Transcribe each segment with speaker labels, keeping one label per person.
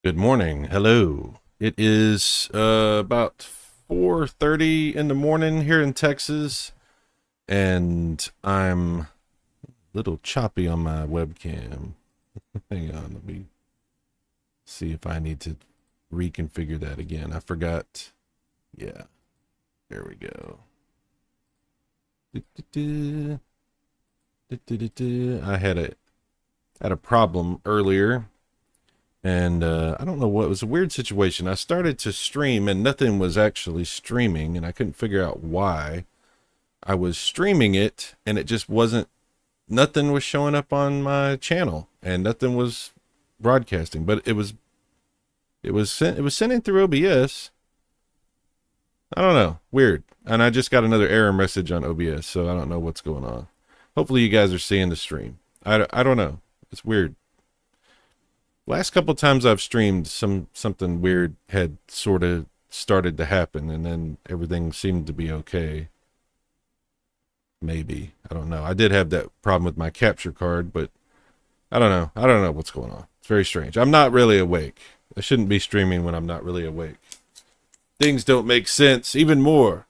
Speaker 1: Good morning. Hello. It is about 4:30 in the morning here in Texas, and I'm a little choppy on my webcam. Hang on, let me see if I need to reconfigure that again. I forgot. Yeah, there we go. I had a problem earlier. And I don't know what, it was a weird situation. I started to stream and nothing was actually streaming, and I couldn't figure out why. I was streaming it and it just wasn't, nothing was showing up on my channel and nothing was broadcasting, but it was sending through OBS. I don't know, weird. And I just got another error message on OBS, so I don't know what's going on. Hopefully you guys are seeing the stream. I don't know. It's weird. Last couple times I've streamed, something weird had sort of started to happen, and then everything seemed to be okay. Maybe. I don't know. I did have that problem with my capture card, but I don't know. I don't know what's going on. It's very strange. I'm not really awake. I shouldn't be streaming when I'm not really awake. Things don't make sense. Even more.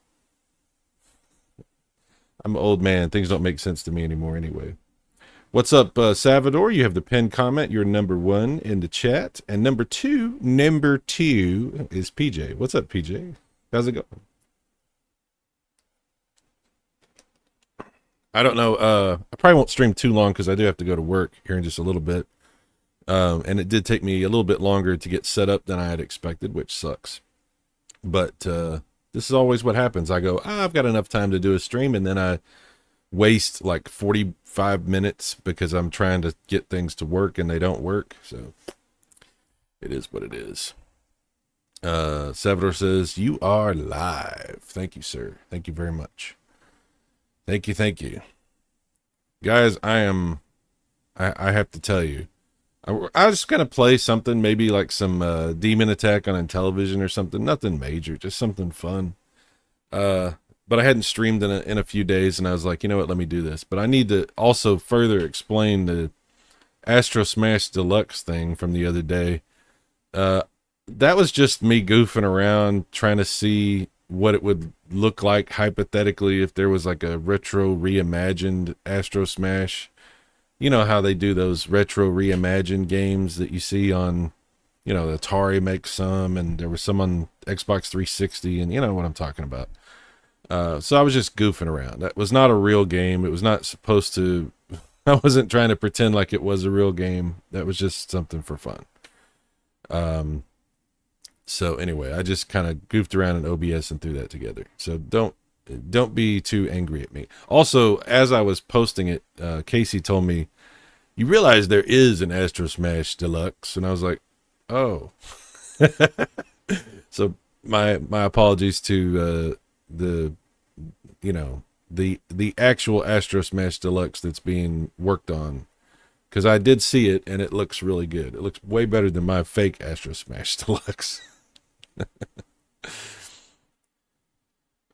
Speaker 1: I'm an old man. Things don't make sense to me anymore anyway. What's up, Salvador? You have the pinned comment. You're number 1 in the chat. And number two is PJ. What's up, PJ? How's it going? I don't know. I probably won't stream too long because I do have to go to work here in just a little bit. And it did take me a little bit longer to get set up than I had expected, which sucks. But this is always what happens. I go, I've got enough time to do a stream, and then I waste like 45 minutes because I'm trying to get things to work and they don't work. So it is what it is. Salvador says, you are live. Thank you, sir. Thank you very much. Thank you. Guys, I have to tell you, I was just going to play something, maybe like some Demon Attack on Intellivision or something. Nothing major, just something fun. But I hadn't streamed in a few days, and I was like, you know what, let me do this. But I need to also further explain the Astro Smash Deluxe thing from the other day. That was just me goofing around, trying to see what it would look like hypothetically if there was like a retro reimagined Astro Smash. You know how they do those retro reimagined games that you see on, you know, the Atari makes some, and there was some on Xbox 360, and you know what I'm talking about. So I was just goofing around. That was not a real game. It was not supposed to, I wasn't trying to pretend like it was a real game. That was just something for fun. So anyway, I just kind of goofed around in OBS and threw that together. So don't be too angry at me. Also, as I was posting it, Casey told me, you realize there is an Astro Smash Deluxe, and I was like, oh. So my apologies to the the actual Astro Smash Deluxe that's being worked on, because I did see it and it looks really good. It looks way better than my fake Astro Smash Deluxe.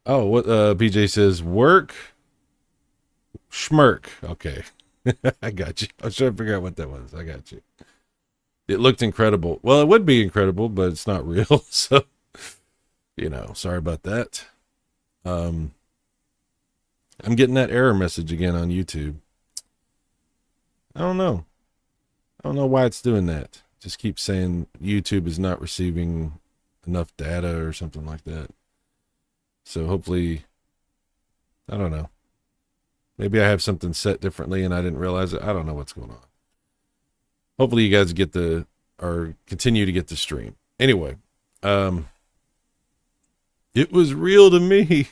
Speaker 1: Oh, what BJ says, work schmirk. Okay. I got you. I was trying to figure out what that was. I got you. It looked incredible. Well, it would be incredible, but it's not real. So, sorry about that. I'm getting that error message again on YouTube. I don't know. I don't know why it's doing that. Just keeps saying YouTube is not receiving enough data or something like that. So hopefully, I don't know. Maybe I have something set differently and I didn't realize it. I don't know what's going on. Hopefully you guys continue to get the stream. Anyway, it was real to me.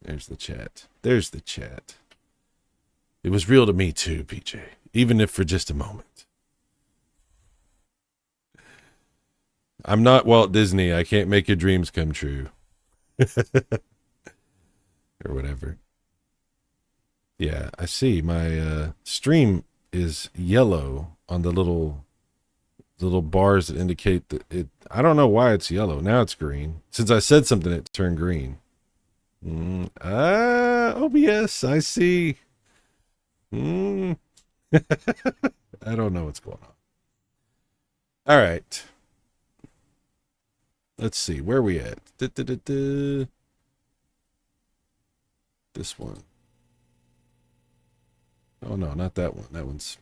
Speaker 1: There's the chat. There's the chat. It was real to me too, PJ. Even if for just a moment. I'm not Walt Disney. I can't make your dreams come true. Or whatever. Yeah, I see. My stream is yellow on the little bars that indicate that it. I don't know why it's yellow. Now it's green. Since I said something, it turned green. OBS, I see. I don't know what's going on. All right. Let's see. Where are we at? This one. Oh, no, not that one. That one's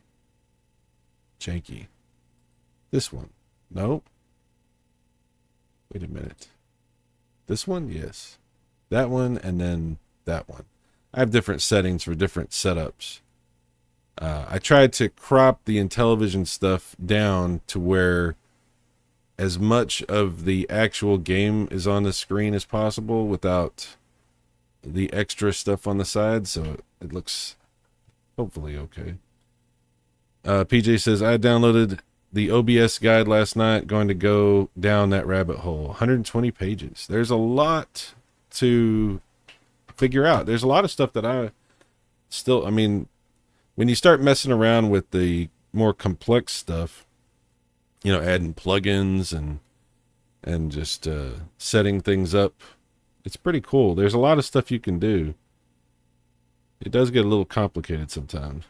Speaker 1: janky. This one. No. Wait a minute. This one? Yes. That one and then that one. I have different settings for different setups. I tried to crop the Intellivision stuff down to where as much of the actual game is on the screen as possible without the extra stuff on the side, so it looks hopefully okay. PJ says, I downloaded the OBS guide last night, going to go down that rabbit hole. 120 pages. There's a lot to figure out. There's a lot of stuff that I mean, when you start messing around with the more complex stuff, adding plugins and just setting things up, it's pretty cool. There's a lot of stuff you can do. It does get a little complicated sometimes.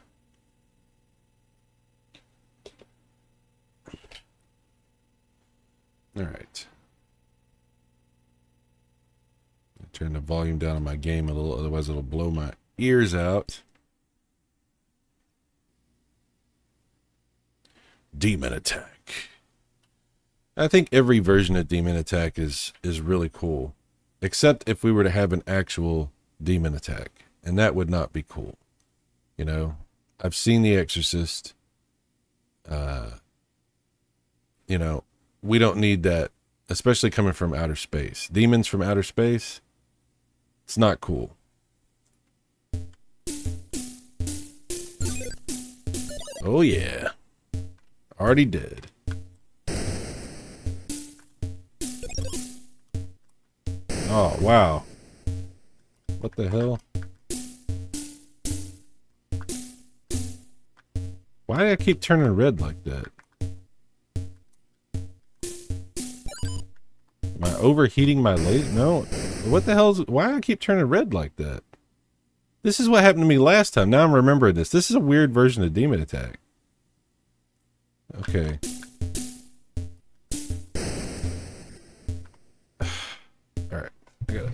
Speaker 1: All right. Turn the volume down on my game a little, otherwise it'll blow my ears out. Demon Attack. I think every version of Demon Attack is really cool, except if we were to have an actual Demon Attack, and that would not be cool. I've seen The Exorcist. We don't need that, especially coming from outer space. Demons from outer space, it's not cool. Oh yeah. Already did. Oh, wow. What the hell? Why do I keep turning red like that? Am I overheating my laser? No. What the hell is... Why do I keep turning red like that? This is what happened to me last time. Now I'm remembering this. This is a weird version of Demon Attack. Okay. Alright. I gotta...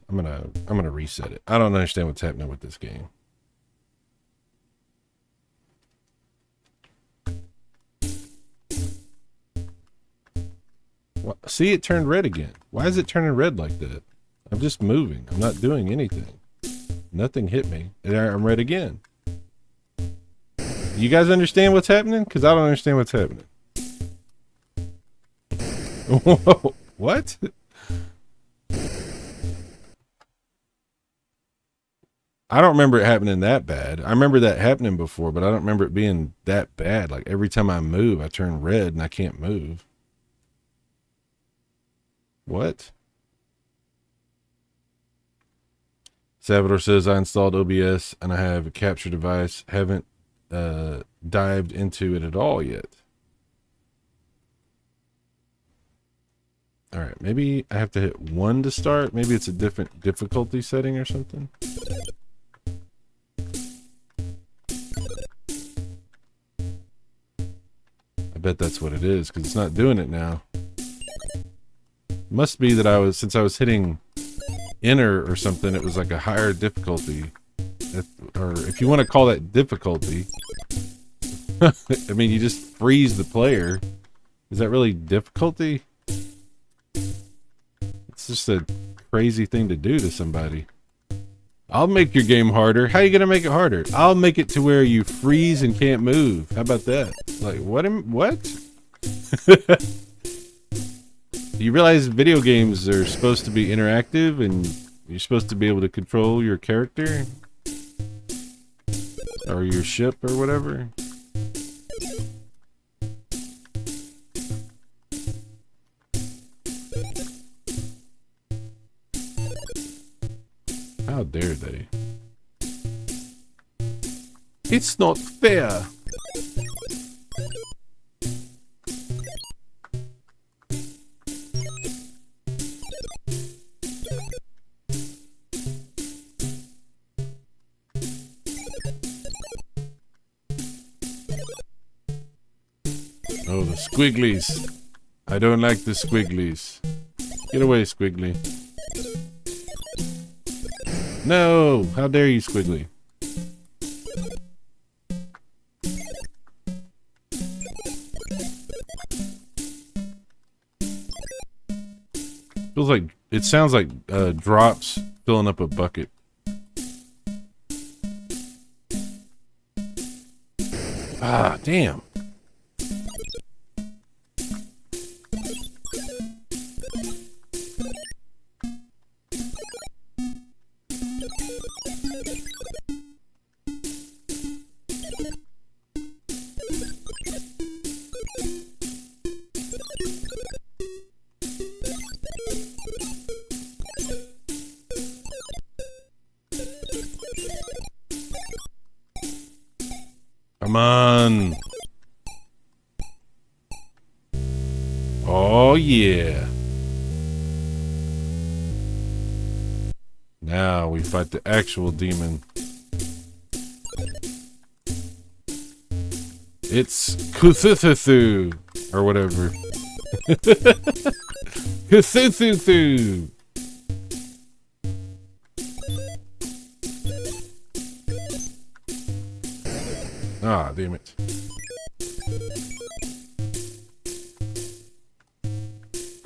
Speaker 1: I'm gonna reset it. I don't understand what's happening with this game. See, it turned red again. Why is it turning red like that? I'm just moving. I'm not doing anything. Nothing hit me. And I'm red again. You guys understand what's happening? Because I don't understand what's happening. Whoa, what? I don't remember it happening that bad. I remember that happening before, but I don't remember it being that bad. Like every time I move, I turn red and I can't move. What? Salvador says, I installed OBS and I have a capture device. Haven't dived into it at all yet. All right, maybe I have to hit 1 to start. Maybe it's a different difficulty setting or something. I bet that's what it is, because it's not doing it now. Must be that since I was hitting enter or something, it was like a higher difficulty. Or if you want to call that difficulty. I mean, you just freeze the player. Is that really difficulty? It's just a crazy thing to do to somebody. I'll make your game harder. How are you going to make it harder? I'll make it to where you freeze and can't move. How about that? Like, what? You realize video games are supposed to be interactive and you're supposed to be able to control your character? Or your ship or whatever? How dare they? It's not fair. Oh, the squigglies. I don't like the squigglies. Get away, squiggly. No! How dare you, squiggly? Feels like it sounds like drops filling up a bucket. Ah, damn. Come on. Oh, yeah. Now we fight the actual demon. It's Kuthuthu or whatever. Kuthuthu. Ah, damn it.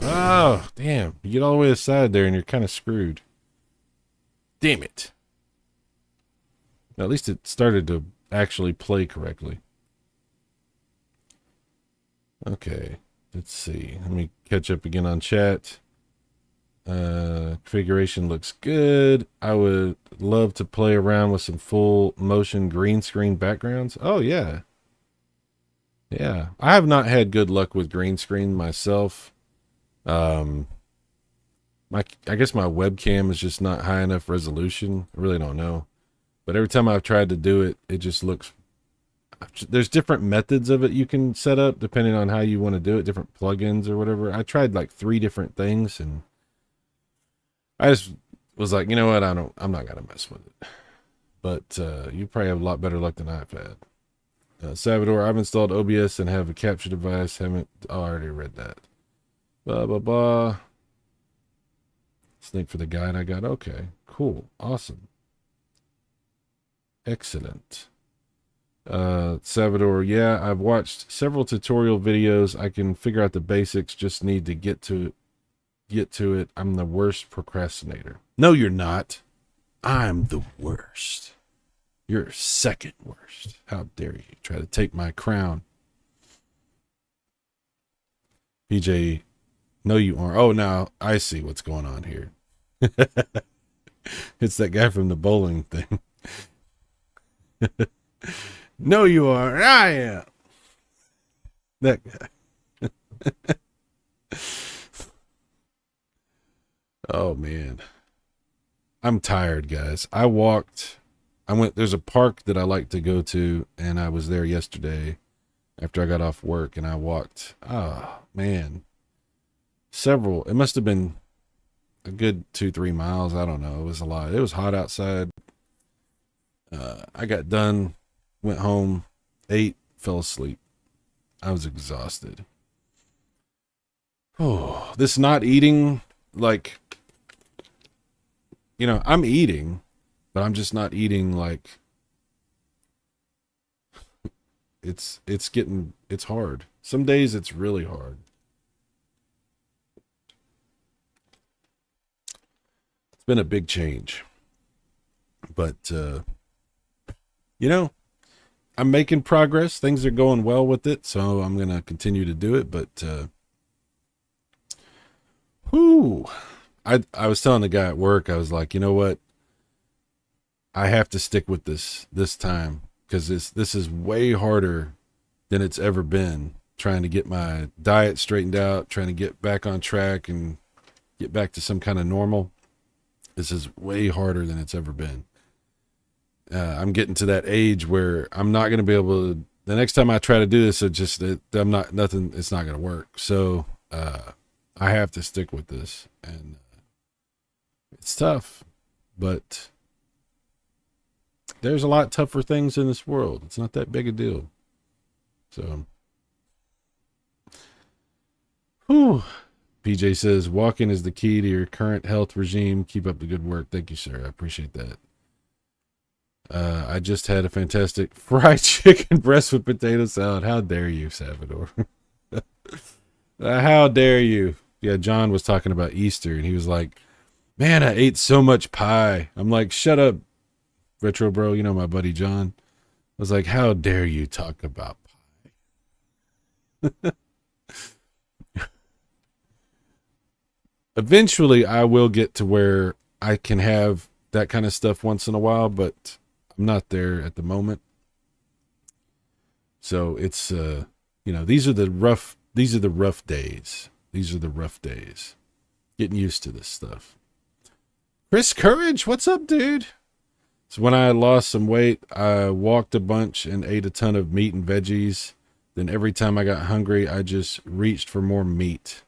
Speaker 1: Oh, damn. You get all the way aside there and you're kind of screwed. Damn it. At least it started to actually play correctly. Okay, let's see. Let me catch up again on chat. Configuration looks good. I would love to play around with some full motion green screen backgrounds. Oh, yeah. Yeah, I have not had good luck with green screen myself. I guess my webcam is just not high enough resolution. I really don't know. But every time I've tried to do it, it just looks... There's different methods of it you can set up depending on how you want to do it, different plugins or whatever. I tried like 3 different things and I just was like, you know what, I'm not gonna mess with it. But you probably have a lot better luck than I've had. Salvador, I've installed OBS and have a capture device. I already read that. Blah blah blah. Link for the guide I got. Okay, cool, awesome, excellent. Salvador, yeah, I've watched several tutorial videos. I can figure out the basics, just need to get to it. I'm the worst procrastinator. No, you're not. I'm the worst. You're second worst. How dare you try to take my crown? PJ, no, you aren't. Oh, now I see what's going on here. It's that guy from the bowling thing. No, you aren't. I am. That guy. Oh, man. I'm tired, guys. There's a park that I like to go to, and I was there yesterday after I got off work, and I walked, man, it must have been a good 2-3 miles. I don't know. It was a lot. It was hot outside. I got done, went home, ate, fell asleep. I was exhausted. Oh, this not eating, like, I'm eating, but I'm just not eating like it's hard. Some days it's really hard. It's been a big change, but I'm making progress. Things are going well with it, so I'm going to continue to do it, but I was telling the guy at work, I was like, you know what? I have to stick with this time, because this is way harder than it's ever been, trying to get my diet straightened out, trying to get back on track and get back to some kind of normal. This is way harder than it's ever been. I'm getting to that age where I'm not going to be able to, the next time I try to do this, it's not going to work. So, I have to stick with this, and it's tough, but there's a lot tougher things in this world. It's not that big a deal. So, PJ says, walking is the key to your current health regime. Keep up the good work. Thank you, sir. I appreciate that. I just had a fantastic fried chicken breast with potato salad. How dare you, Salvador? How dare you? Yeah, John was talking about Easter, and he was like, man, I ate so much pie. I'm like, shut up, Retro Bro. You know my buddy John. I was like, how dare you talk about pie? Eventually, I will get to where I can have that kind of stuff once in a while, but I'm not there at the moment. So it's, these are the rough days. These are the rough days. Getting used to this stuff. Chris Courage, what's up, dude? So when I lost some weight, I walked a bunch and ate a ton of meat and veggies. Then every time I got hungry, I just reached for more meat.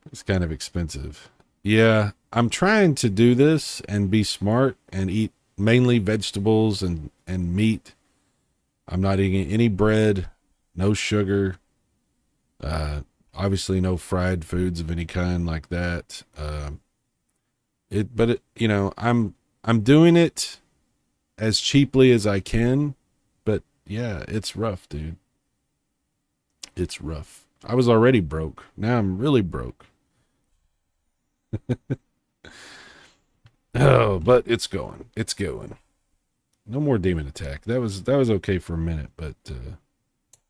Speaker 1: It's kind of expensive. Yeah, I'm trying to do this and be smart and eat mainly vegetables and meat. I'm not eating any bread, no sugar, obviously no fried foods of any kind like that. I'm doing it as cheaply as I can, but yeah, it's rough, dude. It's rough. I was already broke. Now I'm really broke. Oh, but it's going. It's going. No more demon attack. That was okay for a minute, but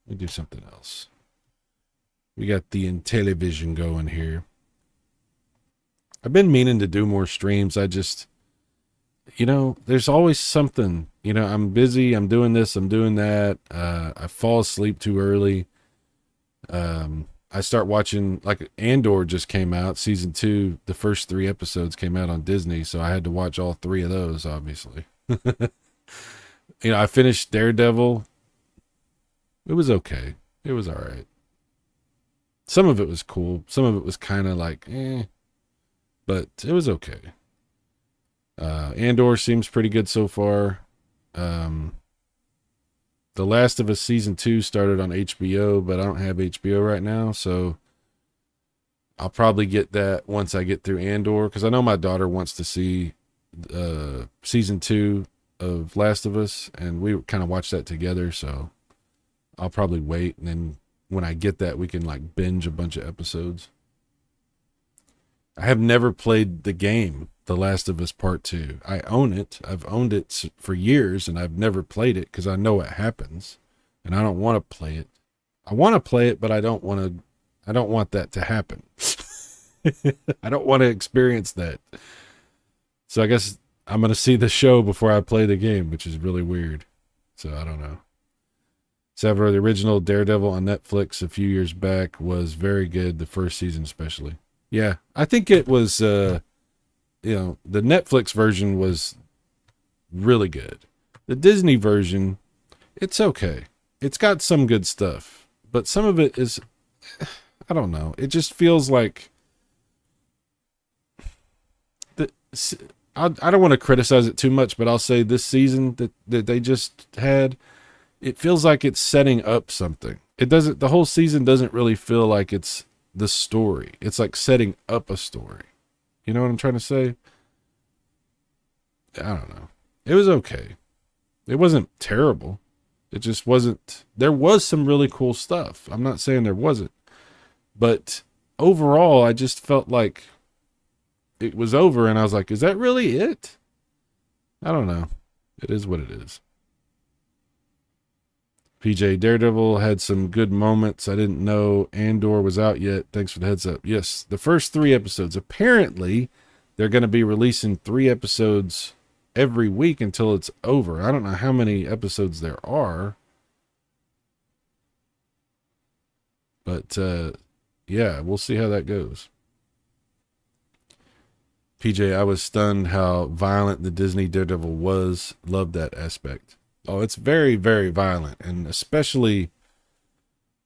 Speaker 1: we do something else. We got the Intellivision going here. I've been meaning to do more streams. I just, there's always something. I'm busy. I'm doing this. I'm doing that. I fall asleep too early. I start watching, like, Andor just came out, season 2. The first 3 episodes came out on Disney, so I had to watch all 3 of those, obviously. I finished Daredevil. It was okay. It was all right. Some of it was cool. Some of it was kind of like, but it was okay. Andor seems pretty good so far. The Last of Us season 2 started on HBO, but I don't have HBO right now, so I'll probably get that once I get through Andor, because I know my daughter wants to see season 2 of Last of Us, and we kind of watched that together, so I'll probably wait, and then when I get that, we can binge a bunch of episodes. I have never played the game, The Last of Us Part 2. I own it. I've owned it for years, and I've never played it because I know what happens, and I don't want to play it. I want to play it, but I don't want that to happen. I don't want to experience that. So I guess I'm going to see the show before I play the game, which is really weird. So I don't know. Several, the original Daredevil on Netflix a few years back was very good. The first season, especially. Yeah, I think it was, the Netflix version was really good. The Disney version, it's okay. It's got some good stuff, but some of it is, I don't know. It just feels like I don't want to criticize it too much, but I'll say this season that they just had, it feels like it's setting up something. The whole season doesn't really feel like it's the story. It's like setting up a story. You know what I'm trying to say? I don't know. It was okay. It wasn't terrible. It just wasn't. There was some really cool stuff. I'm not saying there wasn't. But overall, I just felt like it was over, and I was like, is that really it? I don't know. It is what it is. PJ, Daredevil had some good moments. I didn't know Andor was out yet. Thanks for the heads up. Yes, the first 3 episodes. Apparently, they're going to be releasing 3 episodes every week until it's over. I don't know how many episodes there are. But, yeah, we'll see how that goes. PJ, I was stunned how violent the Disney Daredevil was. Loved that aspect. Oh, it's very, very violent. And especially,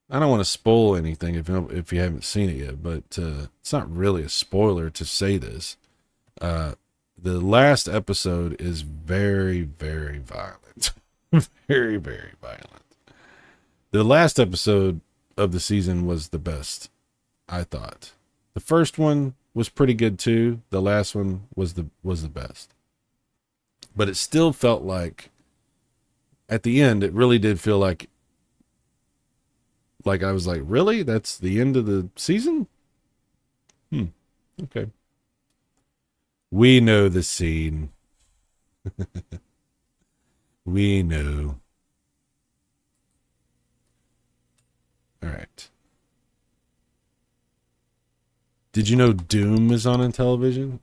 Speaker 1: I don't want to spoil anything if you haven't seen it yet, but it's not really a spoiler to say this. The last episode is very, very violent. Very, very violent. The last episode of the season was the best, I thought. The first one was pretty good too. The last one was the best. But it still felt like at the end, it really did feel like I was like, really? That's the end of the season? Okay. We know the scene. We know. All right. Did you know Doom is on in television?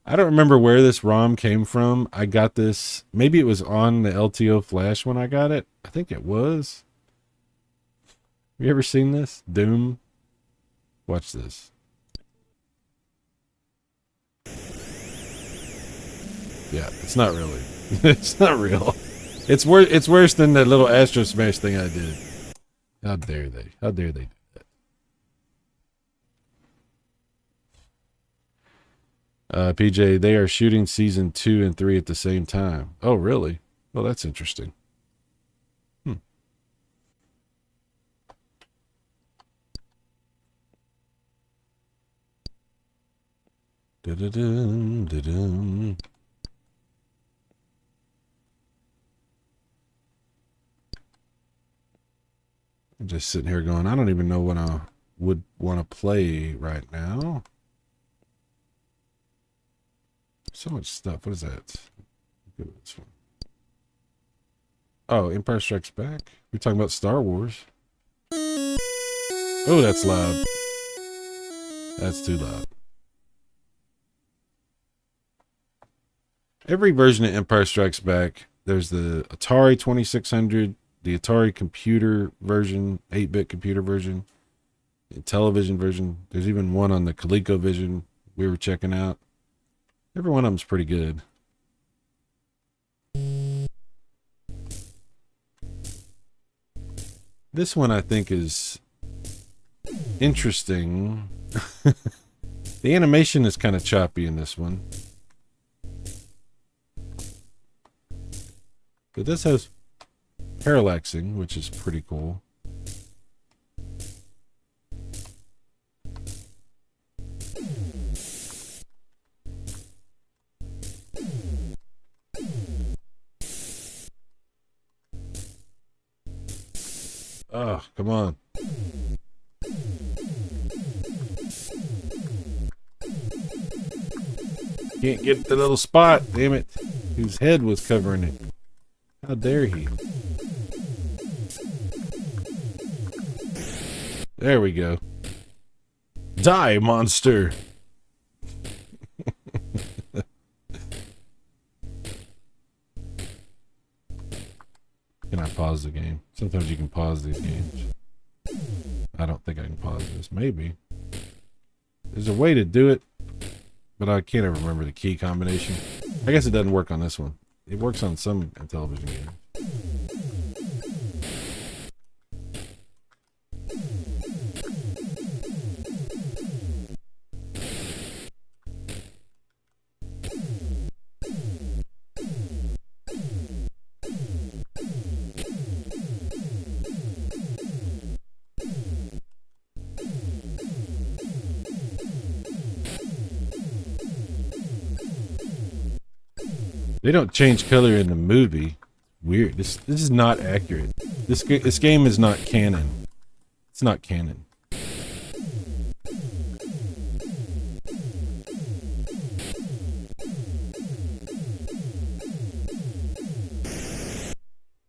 Speaker 1: I don't remember where this ROM came from. I got this. Maybe it was on the LTO Flash when I got it. I think it was. Have you ever seen this? Doom? Watch this. Yeah, it's not really. It's not real. It's worse than that little Astro Smash thing I did. How dare they? How dare they? PJ, they are shooting season 2 and 3 at the same time. Oh, really? Well, that's interesting. Da-da-dum, da-dum. I'm just sitting here going, I don't even know what I would want to play right now. So much stuff. What is that? Look at this one. Oh, Empire Strikes Back. We're talking about Star Wars. Oh, that's loud. That's too loud. Every version of Empire Strikes Back, there's the Atari 2600, the Atari computer version, 8-bit computer version, the television version. There's even one on the ColecoVision we were checking out. Every one of them's pretty good. This one I think is interesting. The animation is kind of choppy in this one. But this has parallaxing, which is pretty cool. Oh, come on. Can't get the little spot, damn it. Whose head was covering it. How dare he? There we go. Die, monster! Can I pause the game? Sometimes you can pause these games. I don't think I can pause this. Maybe. There's a way to do it, but I can't ever remember the key combination. I guess it doesn't work on this one. It works on some television games. They don't change color in the movie. Weird. This is not accurate. This game is not canon. It's not canon.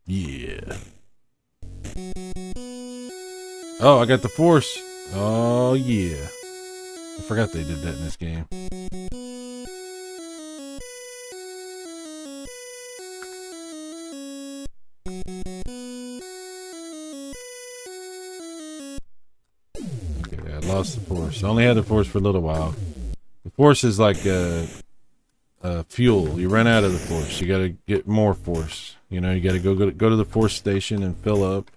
Speaker 1: Yeah. Oh, I got the Force. Oh yeah. I forgot they did that in this game. Lost the Force. I only had the Force for a little while. The Force is like fuel. You run out of the Force. You got to get more Force. You know, you got to go to the Force station and fill up.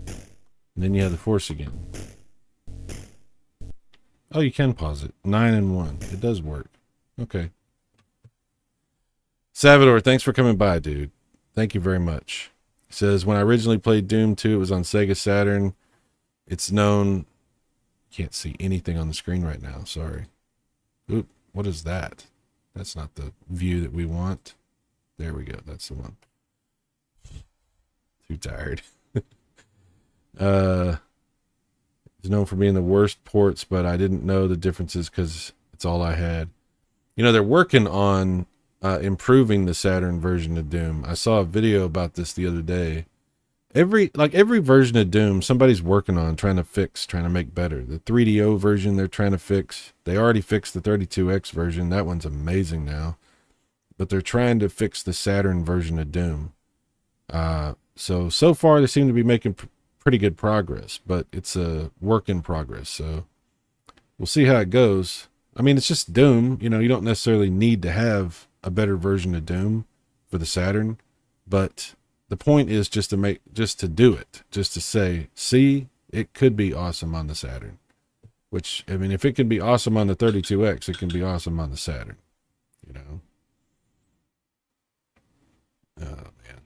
Speaker 1: And then you have the Force again. Oh, you can pause it. 9 and 1. It does work. Okay. Salvador, thanks for coming by, dude. Thank you very much. He says, when I originally played Doom 2, it was on Sega Saturn. It's known... Can't see anything on the screen right now. Sorry. Oop, what is that? That's not the view that we want. There we go. That's the one. Too tired. It's known for being the worst ports, but I didn't know the differences because it's all I had. You know, they're working on improving the Saturn version of Doom. I saw a video about this the other day. Every version of Doom, somebody's working on trying to make better. The 3DO version they're trying to fix. They already fixed the 32X version. That one's amazing now. But they're trying to fix the Saturn version of Doom. So far they seem to be making pretty good progress, but it's a work in progress. So we'll see how it goes. I mean, it's just Doom. You know, you don't necessarily need to have a better version of Doom for the Saturn, but the point is just to do it, just to say, see, it could be awesome on the Saturn. Which, I mean, if it can be awesome on the 32X, it can be awesome on the Saturn. You know? Oh, man.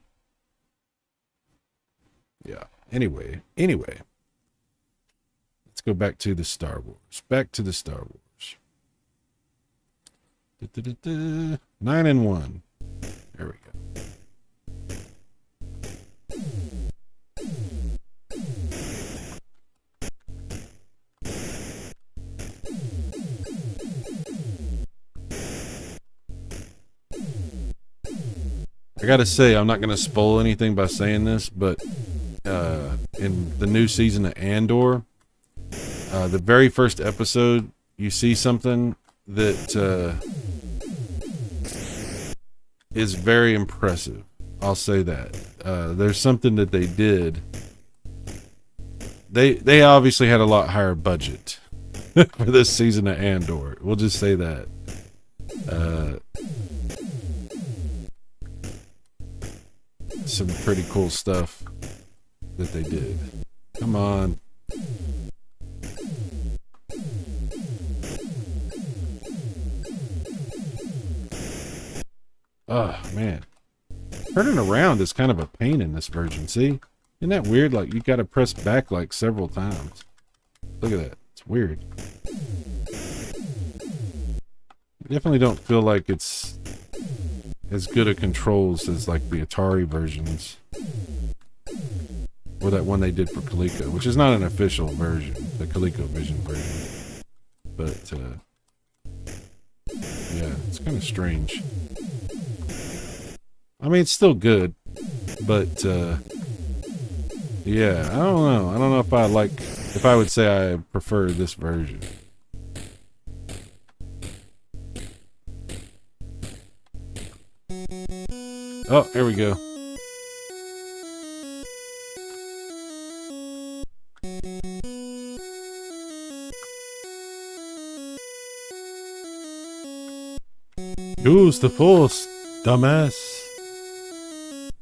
Speaker 1: Yeah. Anyway. Let's go back to the Star Wars. Back to the Star Wars. 9 and 1. There we go. I gotta say, I'm not gonna spoil anything by saying this, but in the new season of Andor, the very first episode, you see something that is very impressive. I'll say that. There's something that they did. They obviously had a lot higher budget for this season of Andor. We'll just say that. Some pretty cool stuff that they did. Come on. Oh, man. Turning around is kind of a pain in this version, see? Isn't that weird? Like, you gotta press back like several times. Look at that. It's weird. I definitely don't feel like it's as good a controls as like the Atari versions. Or that one they did for Coleco, which is not an official version, the ColecoVision version. But, Yeah, it's kind of strange. I mean, it's still good, but yeah, I don't know. I don't know if I would say I prefer this version. Oh, here we go. Use the force, dumbass.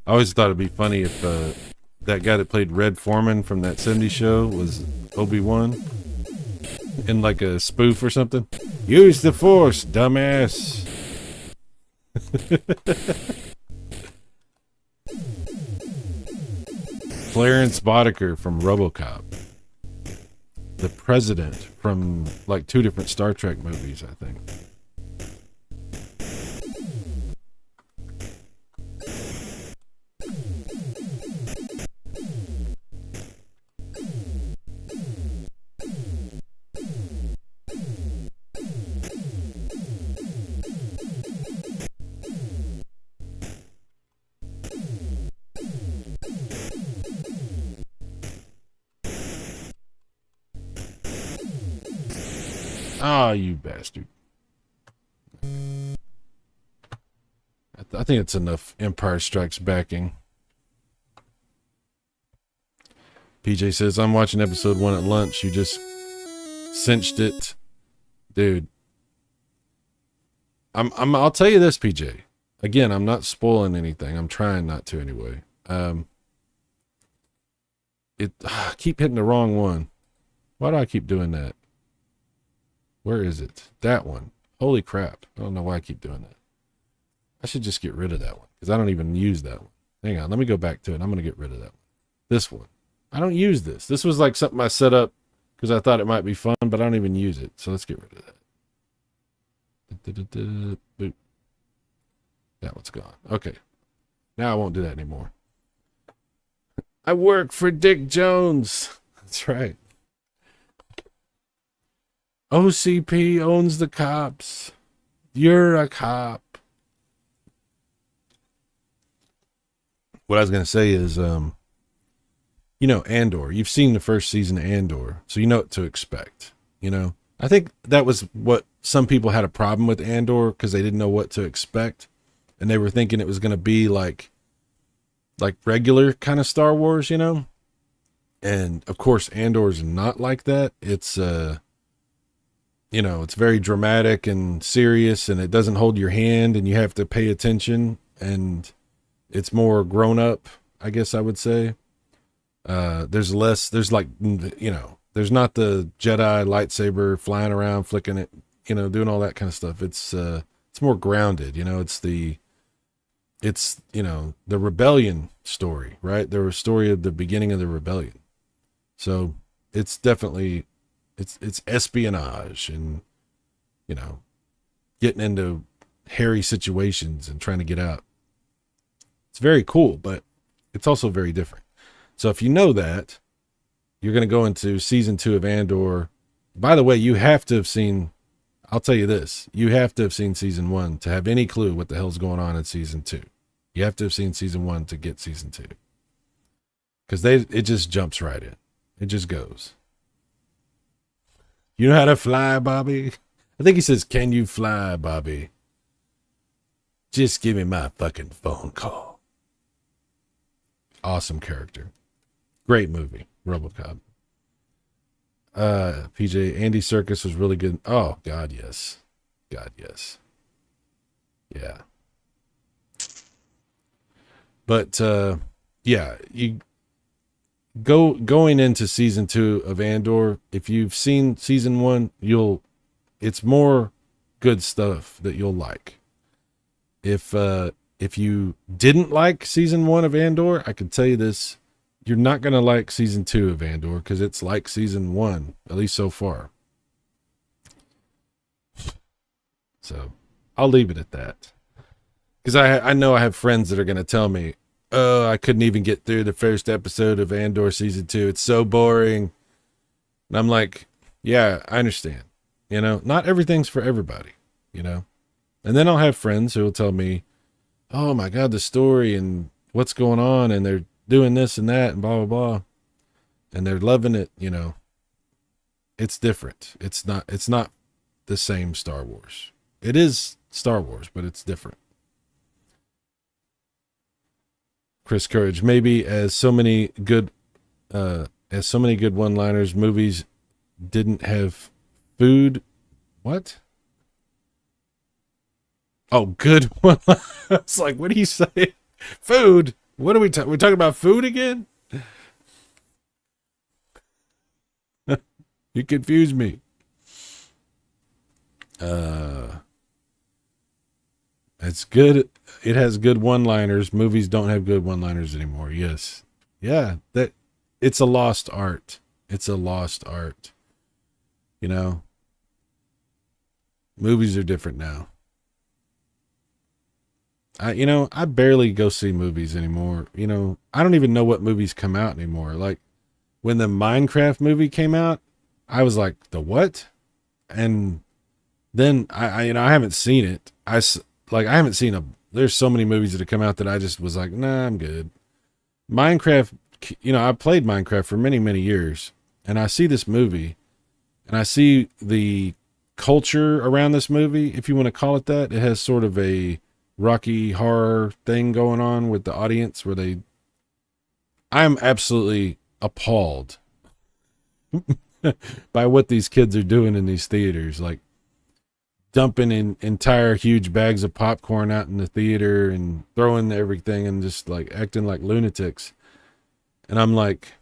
Speaker 1: I always thought it'd be funny if that guy that played Red Foreman from that 70s show was Obi-Wan in like a spoof or something. Use the force, dumbass. Clarence Boddicker from RoboCop. The president from like 2 different Star Trek movies, I think. Ah, you bastard. I think it's enough Empire Strikes backing. PJ says, I'm watching episode 1 at lunch. You just cinched it. Dude. I'll tell you this, PJ. Again, I'm not spoiling anything. I'm trying not to anyway. I keep hitting the wrong one. Why do I keep doing that? Where is it? That one. Holy crap. I don't know why I keep doing that. I should just get rid of that one because I don't even use that one. Hang on. Let me go back to it. I'm going to get rid of that one. This one. I don't use this. This was like something I set up because I thought it might be fun, but I don't even use it. So let's get rid of that. Boop. That one's gone. Okay. Now I won't do that anymore. I work for Dick Jones. That's right. OCP owns the cops. You're a cop. What I was going to say is, Andor. You've seen the first season of Andor, so you know what to expect. I think that was what some people had a problem with Andor because they didn't know what to expect, and they were thinking it was going to be like regular kind of Star Wars, And of course, Andor's not like that. It's it's very dramatic and serious, and it doesn't hold your hand, and you have to pay attention, and it's more grown up, I guess I would say. There's not the Jedi lightsaber flying around, flicking it, doing all that kind of stuff. It's more grounded, it's the rebellion story, right? The story of the beginning of the rebellion. So it's definitely, it's espionage and, getting into hairy situations and trying to get out. It's very cool, but it's also very different. So if you know that, you're going to go into season 2 of Andor. By the way, you have to have seen, I'll tell you this, you have to have seen season 1 to have any clue what the hell's going on in season 2. You have to have seen season 1 to get season 2. Because it just jumps right in. It just goes. You know how to fly, Bobby? I think he says, can you fly, Bobby? Just give me my fucking phone call. Awesome character. Great movie, RoboCop. PJ, Andy Serkis was really good. Oh, God, yes. God, yes. Yeah. But, you going into season 2 of Andor, if you've seen season 1, it's more good stuff that you'll like. If you didn't like season 1 of Andor, I can tell you this, you're not going to like season 2 of Andor because it's like season 1, at least so far. So I'll leave it at that. Because I know I have friends that are going to tell me, oh, I couldn't even get through the first episode of Andor season 2. It's so boring. And I'm like, yeah, I understand. Not everything's for everybody, And then I'll have friends who will tell me, oh my God, the story and what's going on. And they're doing this and that and blah, blah, blah. And they're loving it. You know, it's different. It's not the same Star Wars. It is Star Wars, but it's different. Chris Courage, maybe as so many good one-liners, movies didn't have food. What? Oh, good one. It's like, what do you say? Food? What are we talking? We're talking about food again? You confuse me. It's good. It has good one-liners. Movies don't have good one-liners anymore. Yes. Yeah, that it's a lost art. It's a lost art. You know, movies are different now. I barely go see movies anymore. You know, I don't even know what movies come out anymore. Like when the Minecraft movie came out, I was like, the what? And then I haven't seen it. I haven't seen there's so many movies that have come out that I just was like, nah, I'm good. Minecraft, I played Minecraft for many, many years, and I see this movie and I see the culture around this movie, if you want to call it that. It has sort of a Rocky Horror thing going on with the audience where I'm absolutely appalled by what these kids are doing in these theaters, like dumping in entire huge bags of popcorn out in the theater and throwing everything and just like acting like lunatics. And I'm like,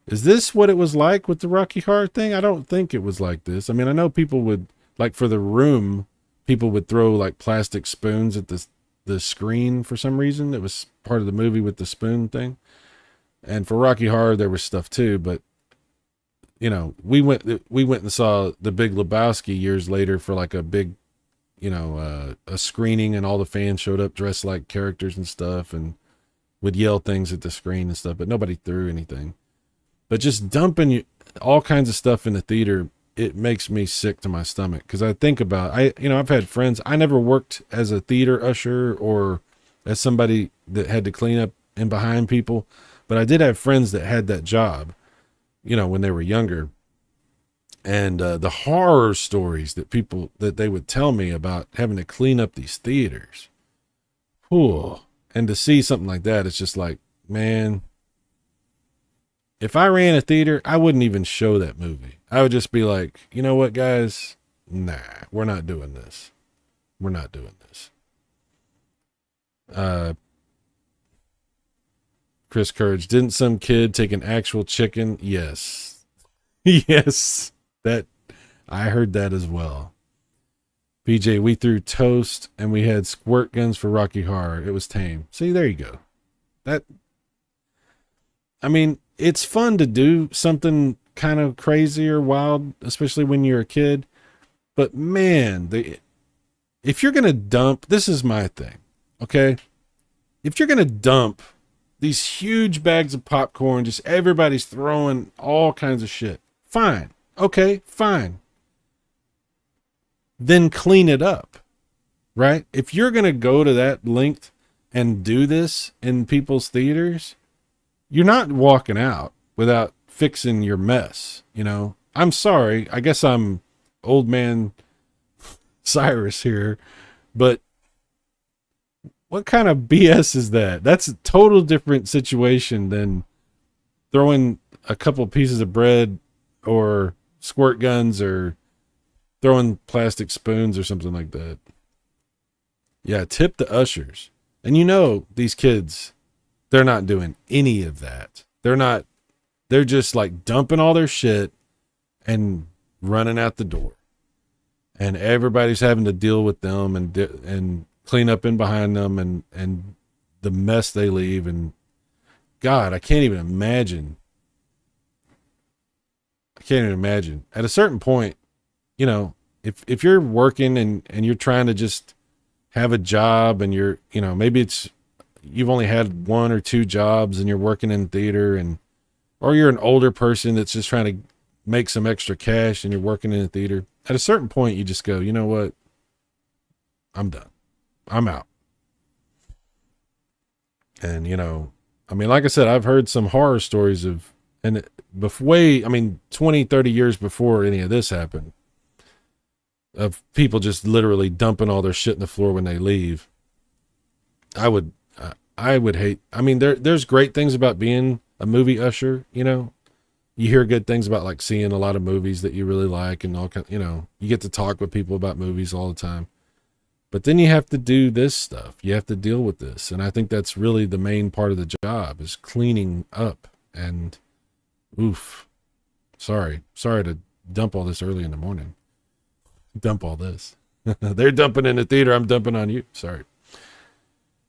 Speaker 1: is this what it was like with the Rocky Horror thing? I don't think it was like this. I mean, I know people would, like for The Room, people would throw like plastic spoons at the screen for some reason. It was part of the movie with the spoon thing. And for Rocky Horror, there was stuff too, but we went and saw The Big Lebowski years later for like a big, a screening, and all the fans showed up dressed like characters and stuff and would yell things at the screen and stuff, but nobody threw anything. But just dumping all kinds of stuff in the theater, it makes me sick to my stomach. Cause I think about, I've had friends, I never worked as a theater usher or as somebody that had to clean up in behind people, but I did have friends that had that job, when they were younger. And the horror stories that they would tell me about having to clean up these theaters. Whew. And to see something like that, it's just like, man, if I ran a theater, I wouldn't even show that movie. I would just be like, you know what, guys? Nah, we're not doing this. We're not doing this. Chris Courage, didn't some kid take an actual chicken? Yes. Yes. That I heard that as well. BJ, we threw toast and we had squirt guns for Rocky Horror. It was tame. See, there you go. It's fun to do something kind of crazy or wild, especially when you're a kid. But man, if you're going to dump, this is my thing. Okay. If you're going to dump these huge bags of popcorn, just everybody's throwing all kinds of shit. Fine. Okay, fine. Then clean it up, right? If you're going to go to that length and do this in people's theaters, you're not walking out without fixing your mess. I'm sorry. I guess I'm old man Cyrus here, but what kind of BS is that? That's a total different situation than throwing a couple pieces of bread or squirt guns or throwing plastic spoons or something like that. Yeah, tip the ushers. And these kids, they're not doing any of that. They're just like dumping all their shit and running out the door. And everybody's having to deal with them and clean up in behind them and the mess they leave. And God, I can't even imagine. At a certain point, if you're working and you're trying to just have a job and you're, maybe you've only had one or two jobs and you're working in theater or you're an older person that's just trying to make some extra cash and you're working in a theater. At a certain point, you just go, you know what? I'm done. I'm out. And, you know, I mean, like I said, I've heard some horror stories of, and before, I mean, 20, 30 years before any of this happened, of people just literally dumping all their shit in the floor when they leave. I would, I would hate, I mean, there's great things about being a movie usher, you know, you hear good things about like seeing a lot of movies that you really like and all kind, you know, you get to talk with people about movies all the time. But then you have to do this stuff. You have to deal with this. And I think that's really the main part of the job is cleaning up. And oof, sorry to dump all this early in the morning. Dump all this. They're dumping in the theater. I'm dumping on you. Sorry.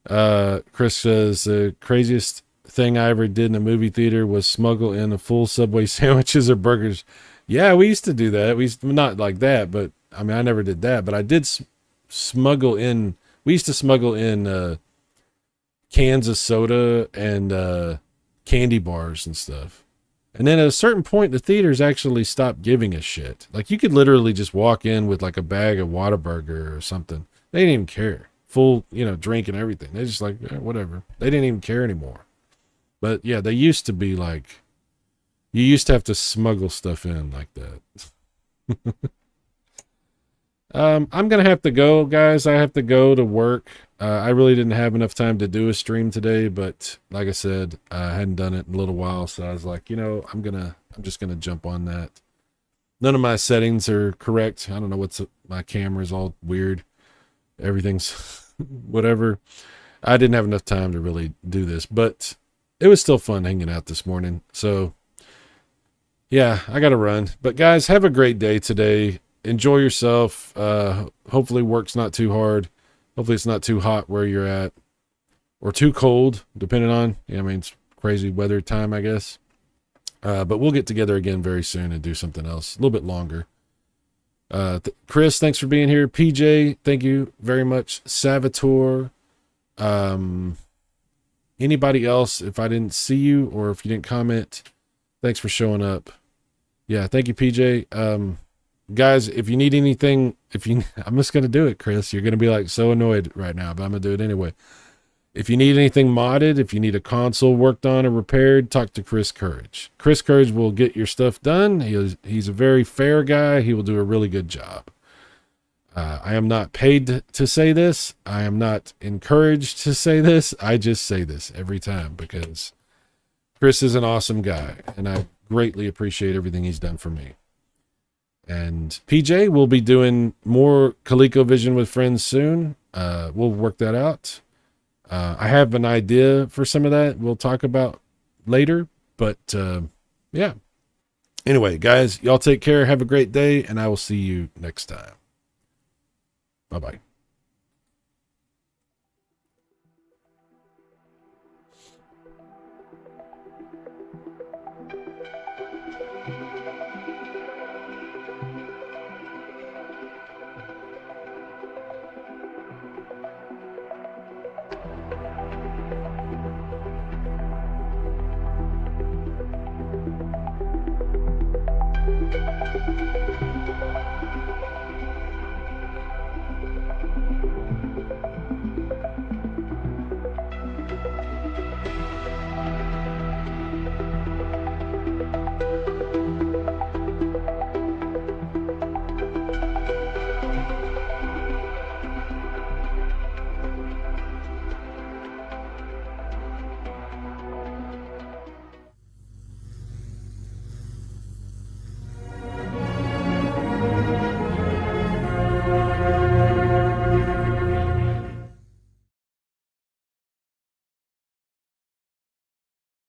Speaker 1: Chris says the craziest thing I ever did in a movie theater was smuggle in a full Subway sandwiches or burgers. Yeah, we used to do that. Not like that, but I mean, I never did that, but I did smuggle in. We used to smuggle in cans of soda and candy bars and stuff. And then at a certain point, the theaters actually stopped giving a shit. Like you could literally just walk in with like a bag of Whataburger or something. They didn't even care. Full, you know, drink and everything. They just like, whatever. They didn't even care anymore. But yeah, they used to be like, you used to have to smuggle stuff in like that. I'm going to have to go, guys. I have to go to work. I really didn't have enough time to do a stream today, but like I said, I hadn't done it in a little while. So I was like, you know, I'm just going to jump on that. None of my settings are correct. I don't know my camera's all weird. Everything's whatever. I didn't have enough time to really do this, but it was still fun hanging out this morning. So yeah, I got to run, but guys, have a great day today. Enjoy yourself. Hopefully work's not too hard. Hopefully it's not too hot where you're at or too cold, depending on, I mean, it's crazy weather time, I guess. But we'll get together again very soon and do something else a little bit longer. Chris, thanks for being here. PJ, thank you very much. Salvatore, anybody else, if I didn't see you or if you didn't comment, thanks for showing up. Yeah, thank you, PJ. Guys, if you need anything, I'm just going to do it, Chris. You're going to be like so annoyed right now, but I'm going to do it anyway. If you need anything modded, if you need a console worked on or repaired, talk to Chris Courage. Chris Courage will get your stuff done. He's a very fair guy. He will do a really good job. I am not paid to say this. I am not encouraged to say this. I just say this every time because Chris is an awesome guy, and I greatly appreciate everything he's done for me. And PJ will be doing more ColecoVision with friends soon. We'll work that out. I have an idea for some of that we'll talk about later, but yeah. Anyway, guys, y'all take care. Have a great day, and I will see you next time. Bye-bye.